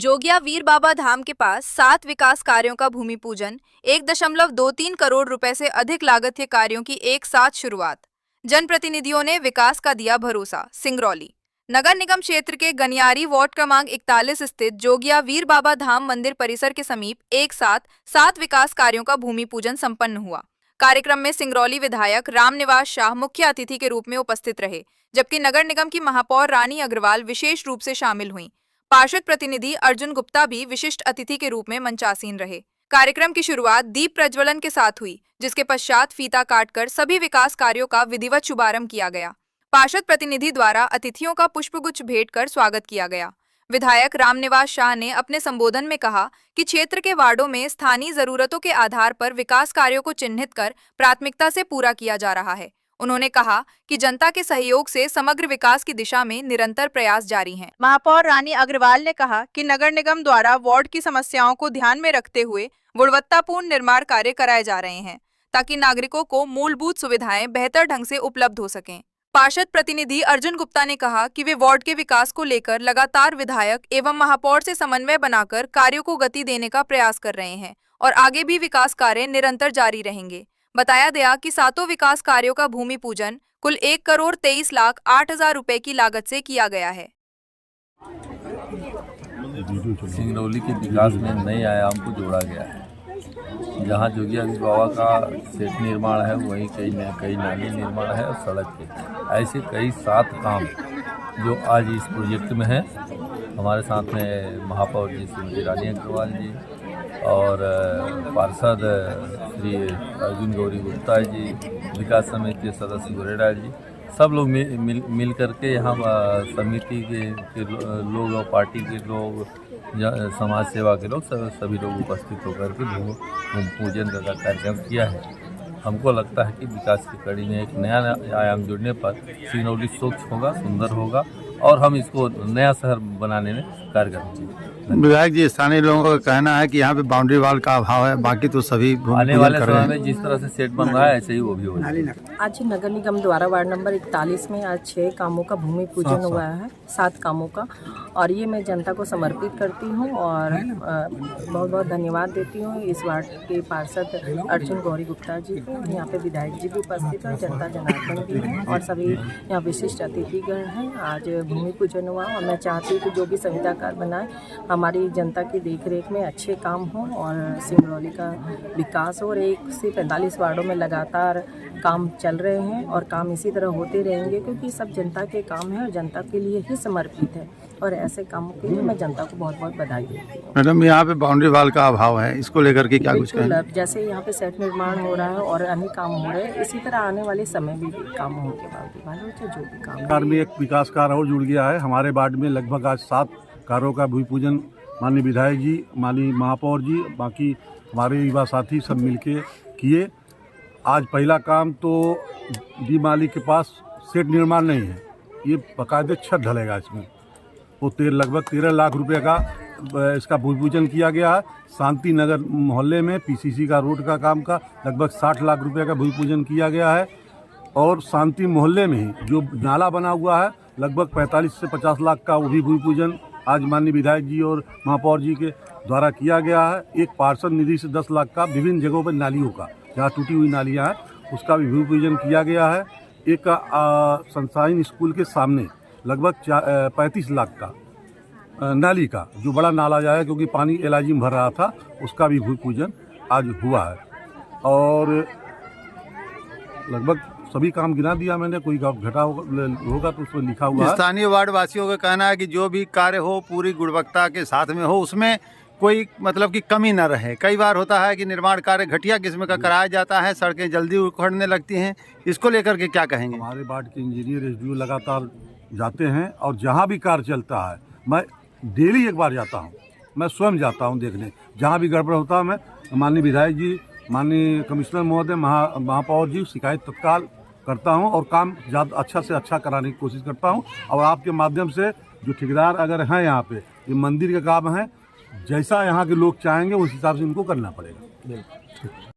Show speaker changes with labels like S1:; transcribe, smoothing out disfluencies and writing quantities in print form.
S1: जोगिया वीर बाबा धाम के पास 7 विकास कार्यों का भूमि पूजन, 1.23 करोड़ रुपए से अधिक लागत के कार्यों की एक साथ शुरुआत। जनप्रतिनिधियों ने विकास का दिया भरोसा। सिंगरौली नगर निगम क्षेत्र के गनियारी वार्ड क्रमांक 41 स्थित जोगिया वीर बाबा धाम मंदिर परिसर के समीप एक साथ 7 विकास कार्यों का भूमि पूजन संपन्न हुआ। कार्यक्रम में सिंगरौली विधायक रामनिवास शाह मुख्य अतिथि के रूप में उपस्थित रहे, जबकि नगर निगम की महापौर रानी अग्रवाल विशेष रूप से शामिल हुईं। पार्षद प्रतिनिधि अर्जुन गुप्ता भी विशिष्ट अतिथि के रूप में मंचासीन रहे। कार्यक्रम की शुरुआत दीप प्रज्वलन के साथ हुई, जिसके पश्चात फीता काटकर सभी विकास कार्यों का विधिवत शुभारंभ किया गया। पार्षद प्रतिनिधि द्वारा अतिथियों का पुष्पगुच्छ भेंट कर स्वागत किया गया। विधायक रामनिवास शाह ने अपने संबोधन में कहा कि क्षेत्र के वार्डों में स्थानीय जरूरतों के आधार पर विकास कार्यों को चिन्हित कर प्राथमिकता से पूरा किया जा रहा है। उन्होंने कहा कि जनता के सहयोग से समग्र विकास की दिशा में निरंतर प्रयास जारी हैं। महापौर रानी अग्रवाल ने कहा कि नगर निगम द्वारा वार्ड की समस्याओं को ध्यान में रखते हुए गुणवत्तापूर्ण निर्माण कार्य कराए जा रहे हैं, ताकि नागरिकों को मूलभूत सुविधाएं बेहतर ढंग से उपलब्ध हो सकें। पार्षद प्रतिनिधि अर्जुन गुप्ता ने कहा कि वे वार्ड के विकास को लेकर लगातार विधायक एवं महापौर से समन्वय बनाकर कार्यों को गति देने का प्रयास कर रहे हैं और आगे भी विकास कार्य निरंतर जारी रहेंगे। बताया गया कि 7 विकास कार्यों का भूमि पूजन कुल 1,23,08,000 रुपए की लागत से किया गया है।
S2: सिंगरौली के विकास में नए आयाम को जोड़ा गया है। जहाँ जोगिया वीर बाबा का सेतु निर्माण है, वहीं कई नाली निर्माण है और सड़क के ऐसे कई 7 काम जो आज इस प्रोजेक्ट में है। हमारे साथ में महापौर जी श्रीमती रानी अग्रवाल जी और पार्षद श्री अर्जुन गौरी गुप्ता जी, विकास समिति के सदस्य गोरेडा जी, सब लोग मिल करके यहाँ समिति के लोग और पार्टी के लोग, समाज सेवा के लोग, सभी लोग उपस्थित होकर के भूमि पूजन का कार्यक्रम किया है। हमको लगता है कि विकास की कड़ी में एक नया आयाम जुड़ने पर सिंगरौली स्वच्छ होगा, सुंदर होगा और हम इसको नया शहर बनाने में कार्य करेंगे।
S3: विधायक जी, स्थानीय लोगों का कहना है कि यहाँ पे बाउंड्री वाल का अभाव है, बाकी तो सभी
S2: आने वाले समय में जिस तरह से सेट बन रहा है ऐसे ही वो भी हो जाएगा।
S4: आज नगर निगम द्वारा वार्ड नंबर 41 में आज 6 कामों का भूमि पूजन हुआ है, 7 कामों का, और ये मैं जनता को समर्पित करती हूँ और बहुत बहुत धन्यवाद देती हूँ इस वार्ड के पार्षद अर्जुन गौरी गुप्ता जी को। यहाँ पे विधायक जी भी उपस्थित हैं, जनता जनार्दन भी हैं और सभी यहाँ विशिष्ट अतिथिगण हैं। आज भूमि पूजन हुआ और मैं चाहती हूँ कि जो भी संविदाकार बनाए हमारी जनता की देखरेख में अच्छे काम हो और सिंगरौली का विकास हो। और 1 से 45 वार्डों में लगातार काम चल रहे हैं और काम इसी तरह होते रहेंगे, क्योंकि सब जनता के काम है और जनता के लिए ही समर्पित है। और ऐसे कामों के लिए मैं जनता को बहुत बहुत बधाई देती हूँ।
S3: मैडम, यहाँ पे बाउंड्री वाल का अभाव है, इसको लेकर के क्या कुछ कहें?
S4: जैसे यहाँ पे सेट निर्माण हो रहा है और अन्य काम हो रहे हैं, इसी तरह आने वाले समय में भी काम होने के बाद जो भी काम
S5: में एक विकास कार्य और जुड़ गया है। हमारे वार्ड में लगभग आज 7 कार्यों का भूमि पूजन माननीय विधायक जी, माननीय महापौर जी, बाकी हमारे युवा साथी सब मिलके किए। आज पहला काम तो डी माली के पास सेट निर्माण नहीं है, ये बाकायदे छत ढलेगा इसमें। वो लगभग 13 लाख रुपए का इसका भूमि पूजन किया गया है। शांति नगर मोहल्ले में पीसीसी का रोड का काम का लगभग 60 लाख रुपए का भूमि पूजन किया गया है। और शांति मोहल्ले में ही जो नाला बना हुआ है लगभग 45 से 50 लाख का, वो भी भूमि पूजन आज माननीय विधायक जी और महापौर जी के द्वारा किया गया है। एक पार्षद निधि से 10 लाख का विभिन्न जगहों पर नालियों का, जहाँ टूटी हुई नालियाँ हैं, उसका भी भूमि पूजन किया गया है। एक सनशाइन स्कूल के सामने लगभग 35 लाख का नाली का, जो बड़ा नाला जाए क्योंकि पानी एलाजी में भर रहा था, उसका भी भूमि पूजन आज हुआ है। और लगभग सभी काम गिना दिया मैंने, कोई घटा होगा तो उसमें लिखा हुआ है।
S3: स्थानीय वार्ड वासियों का कहना है कि जो भी कार्य हो पूरी गुणवत्ता के साथ में हो, उसमें कोई मतलब की कमी न रहे। कई बार होता है कि निर्माण कार्य घटिया किस्म का कराया जाता है, सड़कें जल्दी उखड़ने लगती हैं, इसको लेकर के क्या कहेंगे?
S5: हमारे वार्ड के इंजीनियर एसडीओ लगातार जाते हैं और जहाँ भी कार्य चलता है मैं डेली एक बार जाता हूँ, मैं स्वयं जाता हूँ देखने। जहाँ भी गड़बड़ होता है मैं माननीय विधायक जी, माननीय कमिश्नर महोदय, महापौर जी शिकायत तत्काल करता हूं और काम ज़्यादा अच्छा से अच्छा कराने की कोशिश करता हूं। और आपके माध्यम से जो ठेकेदार अगर हैं यहाँ पे, ये मंदिर का काम है, जैसा यहाँ के लोग चाहेंगे उस हिसाब से इनको करना पड़ेगा।